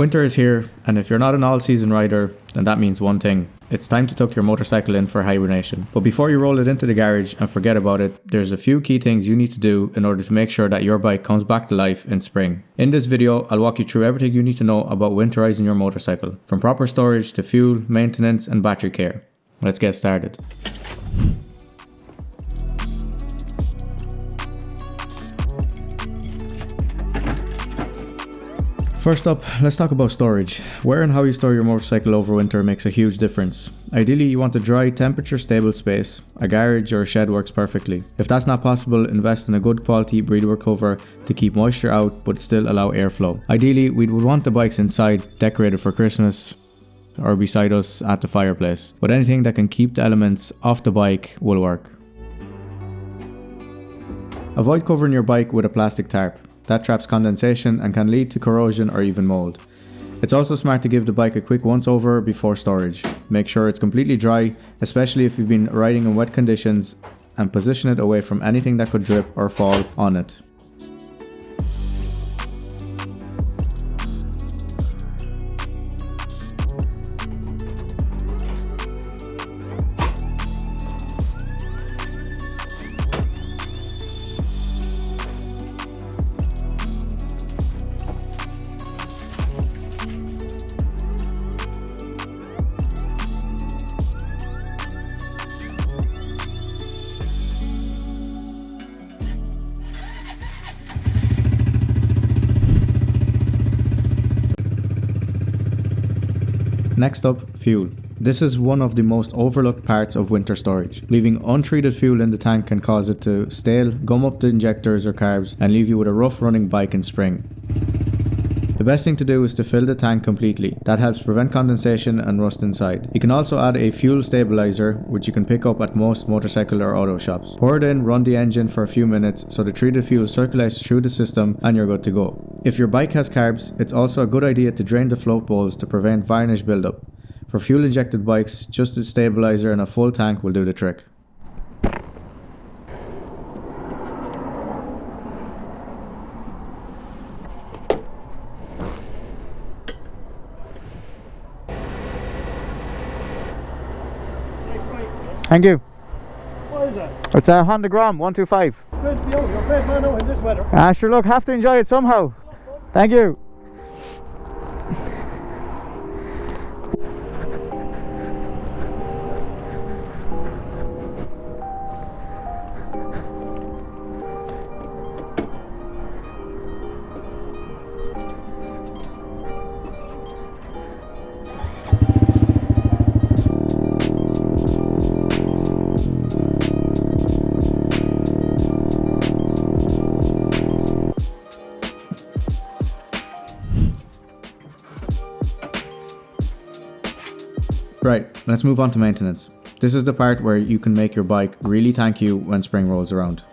Winter is here, and if you're not an all-season rider, then that means one thing. It's time to tuck your motorcycle in for hibernation. But before you roll it into the garage and forget about it, there's a few key things you need to do in order to make sure that your bike comes back to life in spring. In this video, I'll walk you through everything you need to know about winterizing your motorcycle, from proper storage to fuel, maintenance and battery care. Let's get started. First up, let's talk about storage. Where and how you store your motorcycle over winter makes a huge difference. Ideally, you want a dry, temperature-stable space. A garage or a shed works perfectly. If that's not possible, invest in a good quality breather cover to keep moisture out but still allow airflow. Ideally, we would want the bikes inside, decorated for Christmas, or beside us at the fireplace. But anything that can keep the elements off the bike will work. Avoid covering your bike with a plastic tarp. That traps condensation and can lead to corrosion or even mold. It's also smart to give the bike a quick once over before storage. Make sure it's completely dry, especially if you've been riding in wet conditions, and position it away from anything that could drip or fall on it. Next up, fuel. This is one of the most overlooked parts of winter storage. Leaving untreated fuel in the tank can cause it to stale, gum up the injectors or carbs, and leave you with a rough running bike in spring. The best thing to do is to fill the tank completely. That helps prevent condensation and rust inside. You can also add a fuel stabilizer, which you can pick up at most motorcycle or auto shops. Pour it in, run the engine for a few minutes so the treated fuel circulates through the system and you're good to go. If your bike has carbs, it's also a good idea to drain the float bowls to prevent varnish buildup. For fuel injected bikes, just a stabilizer and a full tank will do the trick. Thank you. What is that? It's a Honda Grom 125. Good for you. You're a great man now in this weather. Sure, look, have to enjoy it somehow. Thank you. Right, let's move on to maintenance. This is the part where you can make your bike really thank you when spring rolls around.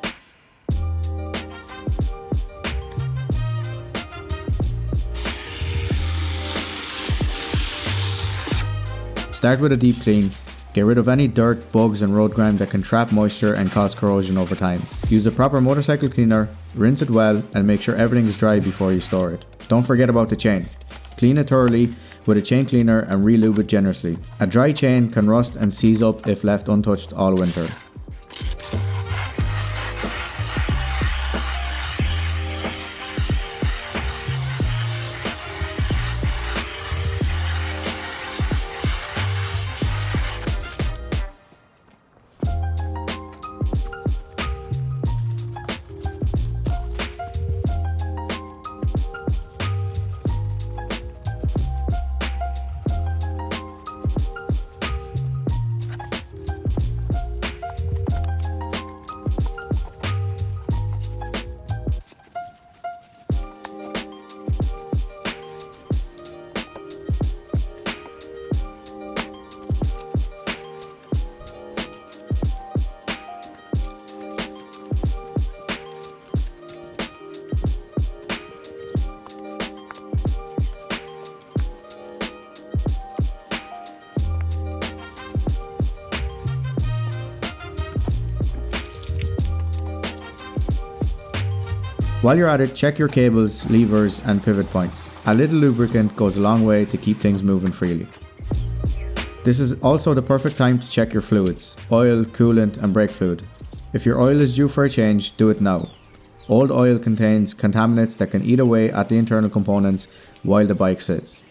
Start with a deep clean. Get rid of any dirt, bugs and road grime that can trap moisture and cause corrosion over time. Use a proper motorcycle cleaner, rinse it well and make sure everything is dry before you store it. Don't forget about the chain. Clean it thoroughly with a chain cleaner and re-lube it generously. A dry chain can rust and seize up if left untouched all winter. While you're at it, check your cables, levers and pivot points. A little lubricant goes a long way to keep things moving freely. This is also the perfect time to check your fluids, oil, coolant and brake fluid. If your oil is due for a change, do it now. Old oil contains contaminants that can eat away at the internal components while the bike sits.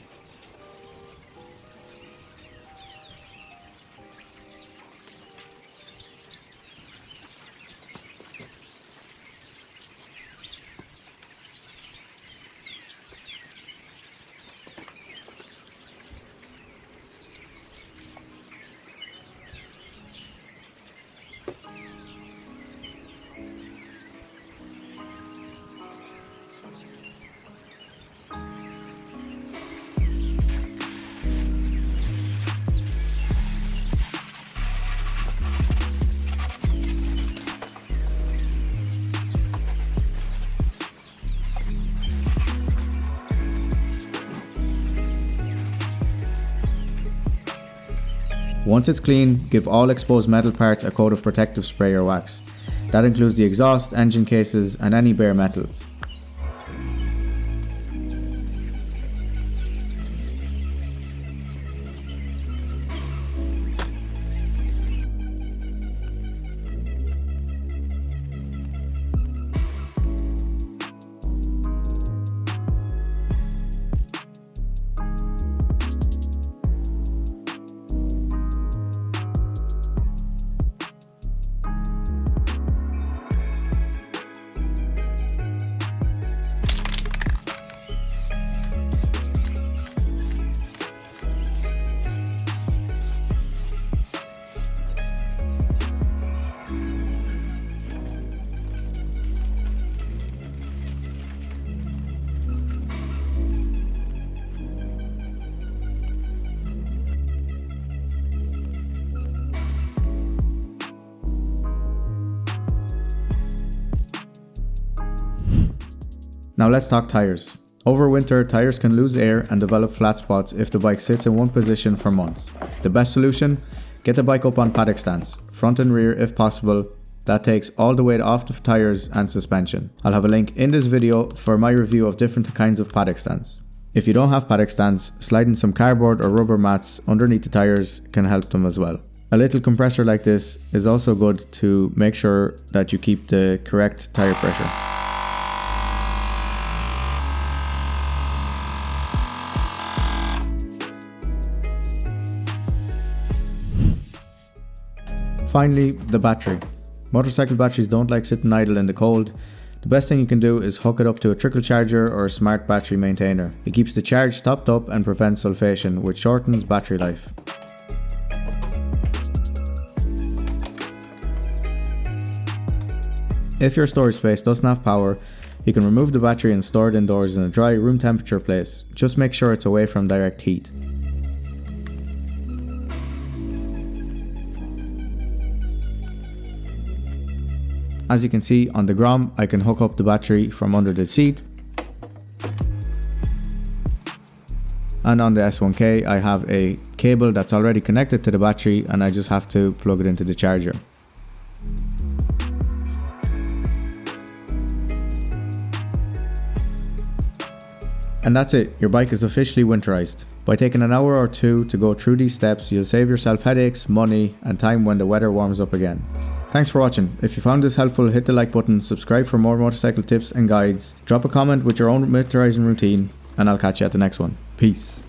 Once it's clean, give all exposed metal parts a coat of protective spray or wax. That includes the exhaust, engine cases and any bare metal. Now let's talk tires. Over winter, tires can lose air and develop flat spots if the bike sits in one position for months. The best solution? Get the bike up on paddock stands, front and rear if possible. That takes all the weight off the tires and suspension. I'll have a link in this video for my review of different kinds of paddock stands. If you don't have paddock stands, sliding some cardboard or rubber mats underneath the tires can help them as well. A little compressor like this is also good to make sure that you keep the correct tire pressure. Finally, the battery. Motorcycle batteries don't like sitting idle in the cold. The best thing you can do is hook it up to a trickle charger or a smart battery maintainer. It keeps the charge topped up and prevents sulfation, which shortens battery life. If your storage space doesn't have power, you can remove the battery and store it indoors in a dry, room temperature place. Just make sure it's away from direct heat. As you can see on the Grom, I can hook up the battery from under the seat. And on the S1K, I have a cable that's already connected to the battery and I just have to plug it into the charger. And that's it, your bike is officially winterized. By taking an hour or two to go through these steps, you'll save yourself headaches, money and time when the weather warms up again. Thanks for watching. If you found this helpful, hit the like button, subscribe for more motorcycle tips and guides, drop a comment with your own winterizing routine, and I'll catch you at the next one. Peace.